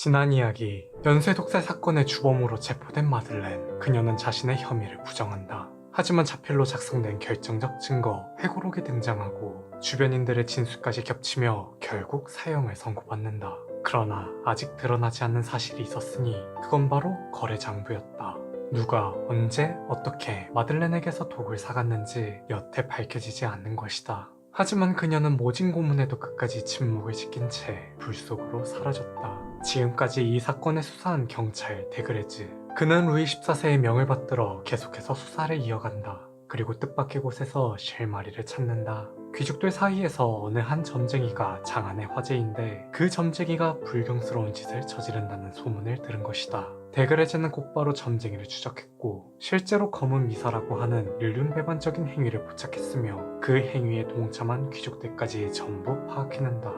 지난 이야기, 연쇄 독살 사건의 주범으로 체포된 마들렌. 그녀는 자신의 혐의를 부정한다. 하지만 자필로 작성된 결정적 증거, 회고록이 등장하고 주변인들의 진술까지 겹치며 결국 사형을 선고받는다. 그러나 아직 드러나지 않는 사실이 있었으니 그건 바로 거래 장부였다. 누가, 언제, 어떻게 마들렌에게서 독을 사갔는지 여태 밝혀지지 않는 것이다. 하지만 그녀는 모진 고문에도 끝까지 침묵을 지킨 채 불 속으로 사라졌다. 지금까지 이 사건을 수사한 경찰 데그레즈. 그는 루이 14세의 명을 받들어 계속해서 수사를 이어간다. 그리고 뜻밖의 곳에서 실마리를 찾는다. 귀족들 사이에서 어느 한 점쟁이가 장안의 화제인데 그 점쟁이가 불경스러운 짓을 저지른다는 소문을 들은 것이다. 데그레즈는 곧바로 점쟁이를 추적했고 실제로 검은 미사라고 하는 일륜배반적인 행위를 포착했으며 그 행위에 동참한 귀족들까지 전부 파악해낸다.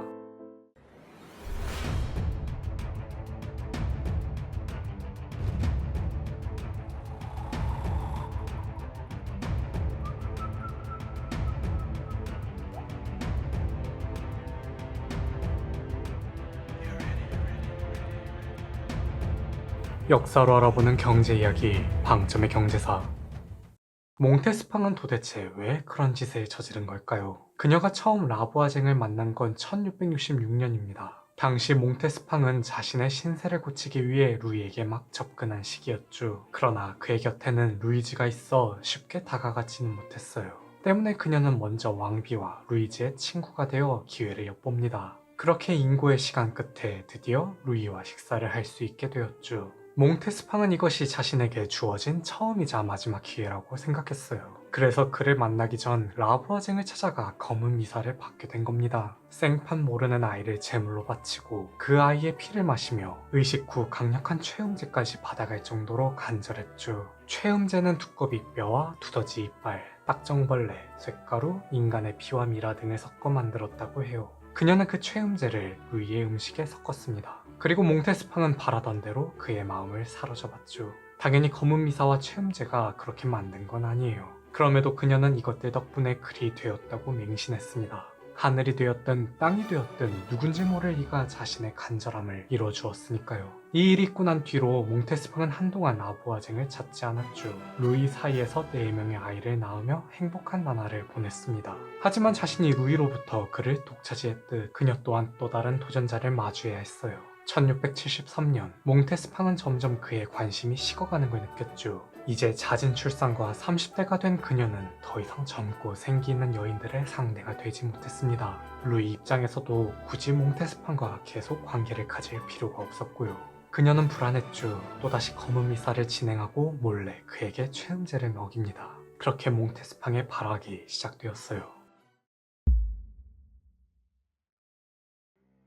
역사로 알아보는 경제 이야기, 방점의 경제사. 몽테스팡은 도대체 왜 그런 짓을 저지른 걸까요? 그녀가 처음 라보아쟁을 만난 건 1666년입니다. 당시 몽테스팡은 자신의 신세를 고치기 위해 루이에게 막 접근한 시기였죠. 그러나 그의 곁에는 루이지가 있어 쉽게 다가가지는 못했어요. 때문에 그녀는 먼저 왕비와 루이지의 친구가 되어 기회를 엿봅니다. 그렇게 인고의 시간 끝에 드디어 루이와 식사를 할 수 있게 되었죠. 몽테스팡은 이것이 자신에게 주어진 처음이자 마지막 기회라고 생각했어요. 그래서 그를 만나기 전 라부아쟁을 찾아가 검은 미사를 받게 된 겁니다. 생판 모르는 아이를 제물로 바치고 그 아이의 피를 마시며 의식 후 강력한 최음제까지 받아갈 정도로 간절했죠. 최음제는 두꺼비 뼈와 두더지 이빨, 딱정벌레, 쇳가루, 인간의 피와 미라 등을 섞어 만들었다고 해요. 그녀는 그 최음제를 루이의 음식에 섞었습니다. 그리고 몽테스팡은 바라던 대로 그의 마음을 사로잡았죠. 당연히 검은 미사와 최음제가 그렇게 만든 건 아니에요. 그럼에도 그녀는 이것들 덕분에 글이 되었다고 맹신했습니다. 하늘이 되었든 땅이 되었든 누군지 모를 이가 자신의 간절함을 이뤄주었으니까요. 이 일이 있고 난 뒤로 몽테스팡은 한동안 라보아쟁을 찾지 않았죠. 루이 사이에서 4명의 아이를 낳으며 행복한 나날을 보냈습니다. 하지만 자신이 루이로부터 그를 독차지했듯 그녀 또한 또 다른 도전자를 마주해야 했어요. 1673년 몽테스팡은 점점 그의 관심이 식어가는 걸 느꼈죠. 이제 잦은 출산과 30대가 된 그녀는 더 이상 젊고 생기 있는 여인들의 상대가 되지 못했습니다. 루이 입장에서도 굳이 몽테스팡과 계속 관계를 가질 필요가 없었고요. 그녀는 불안했죠. 또다시 검은 미사를 진행하고 몰래 그에게 최음제를 먹입니다. 그렇게 몽테스팡의 발악이 시작되었어요.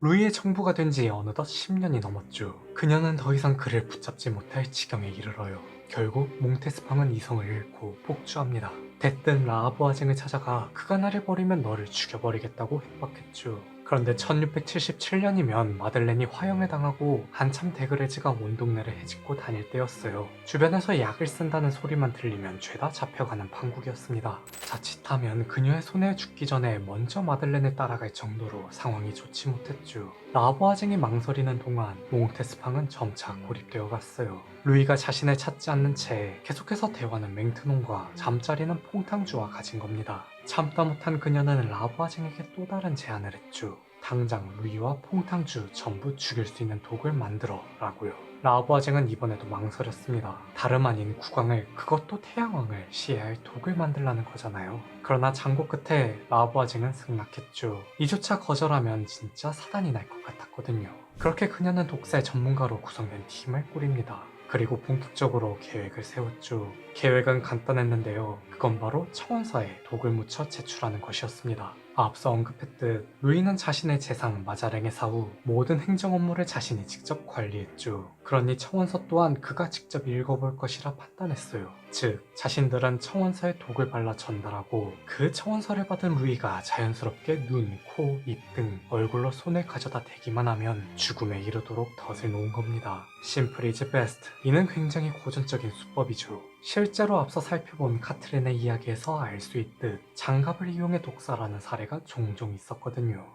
루이의 정부가 된 지 어느덧 10년이 넘었죠. 그녀는 더 이상 그를 붙잡지 못할 지경에 이르러요. 결국 몽테스팡은 이성을 잃고 폭주합니다. 대뜸 라아부아쟁을 찾아가 그가 나를 버리면 너를 죽여버리겠다고 협박했죠. 그런데 1677년이면 마들렌이 화형을 당하고 한참 데그레즈가 온 동네를 헤집고 다닐 때였어요. 주변에서 약을 쓴다는 소리만 들리면 죄다 잡혀가는 판국이었습니다. 자칫하면 그녀의 손에 죽기 전에 먼저 마들렌을 따라갈 정도로 상황이 좋지 못했죠. 라보아쟁이 망설이는 동안 몽테스팡은 점차 고립되어 갔어요. 루이가 자신을 찾지 않는 채 계속해서 대화는 맹트논과 잠자리는 퐁탕주와 가진 겁니다. 참다 못한 그녀는 라보아쟁에게 또 다른 제안을 했죠. 당장 루이와 퐁탕주 전부 죽일 수 있는 독을 만들어 라고요. 라보아쟁은 이번에도 망설였습니다. 다름 아닌 국왕을, 그것도 태양왕을 시해할 독을 만들라는 거잖아요. 그러나 장고 끝에 라보아쟁은 승낙했죠. 이조차 거절하면 진짜 사단이 날 것 같았거든요. 그렇게 그녀는 독살 전문가로 구성된 팀을 꾸립니다. 그리고 본격적으로 계획을 세웠죠. 계획은 간단했는데요. 그건 바로 청원서에 독을 묻혀 제출하는 것이었습니다. 앞서 언급했듯 루이는 자신의 재상 마자랭의 사후 모든 행정 업무를 자신이 직접 관리했죠. 그러니 청원서 또한 그가 직접 읽어볼 것이라 판단했어요. 즉, 자신들은 청원서에 독을 발라 전달하고 그 청원서를 받은 루이가 자연스럽게 눈, 코, 입 등 얼굴로 손을 가져다 대기만 하면 죽음에 이르도록 덫을 놓은 겁니다. 심플 이즈 베스트. 이는 굉장히 고전적인 수법이죠. 실제로 앞서 살펴본 카트린의 이야기에서 알 수 있듯 장갑을 이용해 독살하는 사례가 종종 있었거든요.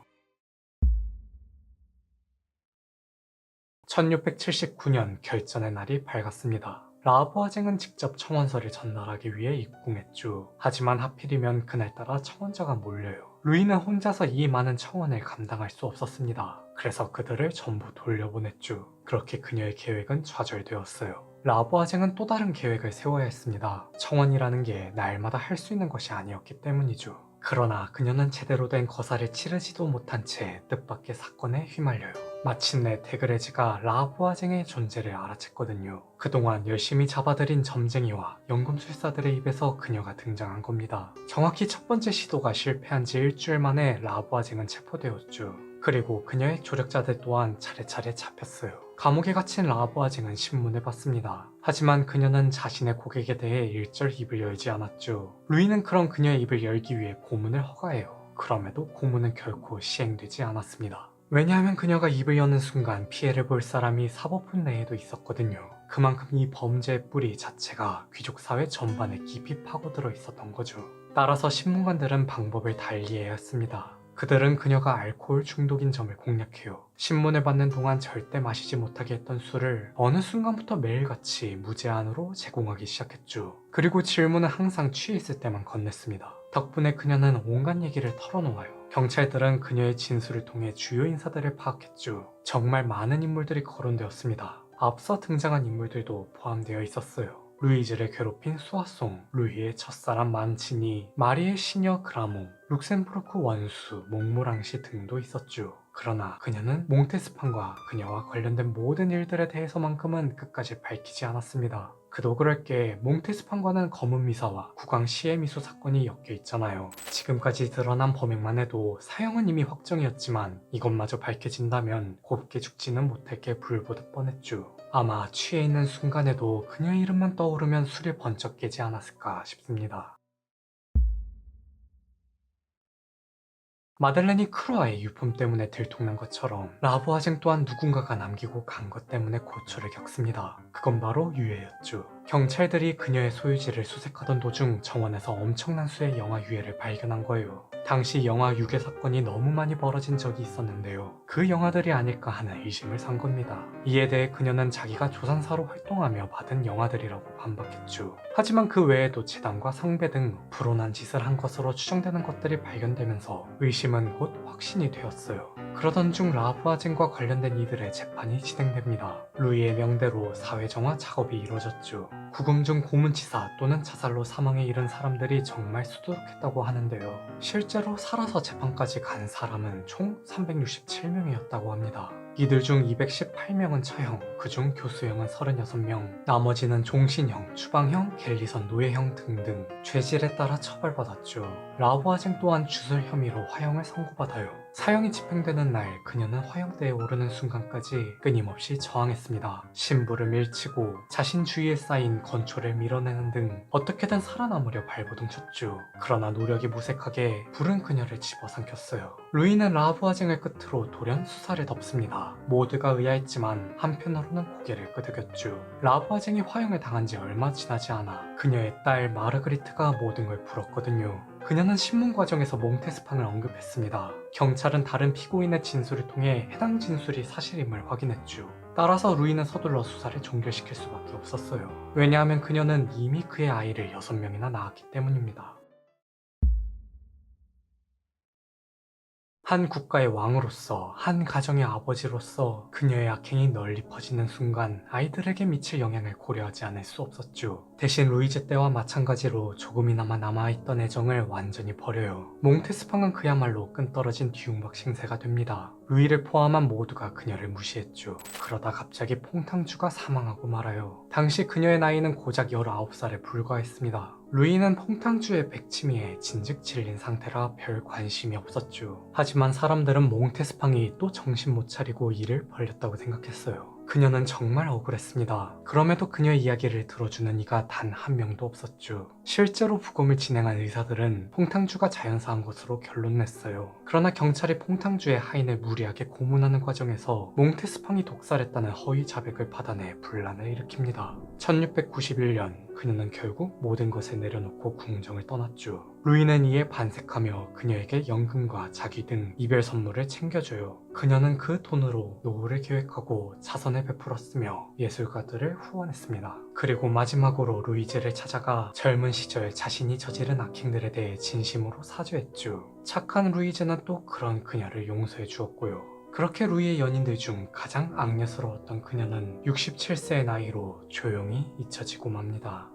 1679년 결전의 날이 밝았습니다. 라부아쟁은 직접 청원서를 전달하기 위해 입궁했죠. 하지만 하필이면 그날따라 청원자가 몰려요. 루이는 혼자서 이 많은 청원을 감당할 수 없었습니다. 그래서 그들을 전부 돌려보냈죠. 그렇게 그녀의 계획은 좌절되었어요. 라부아쟁은 또 다른 계획을 세워야 했습니다. 청원이라는 게 날마다 할 수 있는 것이 아니었기 때문이죠. 그러나 그녀는 제대로 된 거사를 치르지도 못한 채 뜻밖의 사건에 휘말려요. 마침내 테그레지가 라부아쟁의 존재를 알아챘거든요. 그동안 열심히 잡아들인 점쟁이와 연금술사들의 입에서 그녀가 등장한 겁니다. 정확히 첫 번째 시도가 실패한 지 일주일 만에 라부아쟁은 체포되었죠. 그리고 그녀의 조력자들 또한 차례차례 잡혔어요. 감옥에 갇힌 라부아쟁은 신문을 봤습니다. 하지만 그녀는 자신의 고객에 대해 일절 입을 열지 않았죠. 루이는 그런 그녀의 입을 열기 위해 고문을 허가해요. 그럼에도 고문은 결코 시행되지 않았습니다. 왜냐하면 그녀가 입을 여는 순간 피해를 볼 사람이 사법부 내에도 있었거든요. 그만큼 이 범죄의 뿌리 자체가 귀족사회 전반에 깊이 파고들어 있었던 거죠. 따라서 신문관들은 방법을 달리해야 했습니다. 그들은 그녀가 알코올 중독인 점을 공략해요. 신문을 받는 동안 절대 마시지 못하게 했던 술을 어느 순간부터 매일같이 무제한으로 제공하기 시작했죠. 그리고 질문은 항상 취해 있을 때만 건넸습니다. 덕분에 그녀는 온갖 얘기를 털어놓아요. 경찰들은 그녀의 진술을 통해 주요 인사들을 파악했죠. 정말 많은 인물들이 거론되었습니다. 앞서 등장한 인물들도 포함되어 있었어요. 루이즈를 괴롭힌 수아송, 루이의 첫사람 만치니, 마리의 시녀 그라몽, 룩셈부르크 원수, 몽모랑시 등도 있었죠. 그러나 그녀는 몽테스판과 그녀와 관련된 모든 일들에 대해서만큼은 끝까지 밝히지 않았습니다. 그도 그럴 게 몽테스판과는 검은 미사와 국왕 시에미수 사건이 엮여 있잖아요. 지금까지 드러난 범행만 해도 사형은 이미 확정이었지만 이것마저 밝혀진다면 곱게 죽지는 못할 게 불보듯 뻔했죠. 아마 취해 있는 순간에도 그녀의 이름만 떠오르면 술이 번쩍 깨지 않았을까 싶습니다. 마들렌이 크루아의 유품 때문에 들통난 것처럼 라부아쟁 또한 누군가가 남기고 간 것 때문에 고초를 겪습니다. 그건 바로 유해였죠. 경찰들이 그녀의 소유지를 수색하던 도중 정원에서 엄청난 수의 영아 유해를 발견한 거예요. 당시 영아 유괴 사건이 너무 많이 벌어진 적이 있었는데요. 그 영아들이 아닐까 하는 의심을 산 겁니다. 이에 대해 그녀는 자기가 조산사로 활동하며 받은 영아들이라고 반박했죠. 하지만 그 외에도 재단과 성배 등 불온한 짓을 한 것으로 추정되는 것들이 발견되면서 의심은 곧 확신이 되었어요. 그러던 중 라부아쟁과 관련된 이들의 재판이 진행됩니다. 루이의 명대로 사회정화 작업이 이루어졌죠. 구금 중 고문치사 또는 자살로 사망에 이른 사람들이 정말 수두룩했다고 하는데요. 실제로 살아서 재판까지 간 사람은 총 367명이었다고 합니다. 이들 중 218명은 처형, 그중 교수형은 36명, 나머지는 종신형, 추방형, 갤리선, 노예형 등등 죄질에 따라 처벌받았죠. 라부아쟁 또한 주술 혐의로 화형을 선고받아요. 사형이 집행되는 날 그녀는 화형대에 오르는 순간까지 끊임없이 저항했습니다. 신부를 밀치고 자신 주위에 쌓인 건초를 밀어내는 등 어떻게든 살아남으려 발버둥 쳤죠. 그러나 노력이 무색하게 불은 그녀를 집어삼켰어요. 루이는 라부아쟁을 끝으로 돌연 수사를 덮습니다. 모두가 의아했지만 한편으로는 고개를 끄덕였죠. 라부아쟁이 화형을 당한 지 얼마 지나지 않아 그녀의 딸 마르그리트가 모든 걸 풀었거든요. 그녀는 신문 과정에서 몽테스판을 언급했습니다. 경찰은 다른 피고인의 진술을 통해 해당 진술이 사실임을 확인했죠. 따라서 루이는 서둘러 수사를 종결시킬 수밖에 없었어요. 왜냐하면 그녀는 이미 그의 아이를 6명이나 낳았기 때문입니다. 한 국가의 왕으로서, 한 가정의 아버지로서 그녀의 악행이 널리 퍼지는 순간 아이들에게 미칠 영향을 고려하지 않을 수 없었죠. 대신 루이즈 때와 마찬가지로 조금이나마 남아있던 애정을 완전히 버려요. 몽테스팡은 그야말로 끈떨어진 뒤움박 신세가 됩니다. 루이를 포함한 모두가 그녀를 무시했죠. 그러다 갑자기 퐁탕주가 사망하고 말아요. 당시 그녀의 나이는 고작 19살에 불과했습니다. 루이는 퐁탕주의 백치미에 진즉 질린 상태라 별 관심이 없었죠. 하지만 사람들은 몽테스팡이 또 정신 못 차리고 일을 벌렸다고 생각했어요. 그녀는 정말 억울했습니다. 그럼에도 그녀의 이야기를 들어주는 이가 단 한 명도 없었죠. 실제로 부검을 진행한 의사들은 퐁탕주가 자연사한 것으로 결론냈어요. 그러나 경찰이 퐁탕주의 하인을 무리하게 고문하는 과정에서 몽테스팡이 독살했다는 허위 자백을 받아내 분란을 일으킵니다. 1691년 그녀는 결국 모든 것을 내려놓고 궁정을 떠났죠. 루이는 이에 반색하며 그녀에게 연금과 자기 등 이별 선물을 챙겨줘요. 그녀는 그 돈으로 노후를 계획하고 자선을 베풀었으며 예술가들을 후원했습니다. 그리고 마지막으로 루이즈를 찾아가 젊은 시절 자신이 저지른 악행들에 대해 진심으로 사죄했죠. 착한 루이즈는 또 그런 그녀를 용서해 주었고요. 그렇게 루이의 연인들 중 가장 악녀스러웠던 그녀는 67세의 나이로 조용히 잊혀지고 맙니다.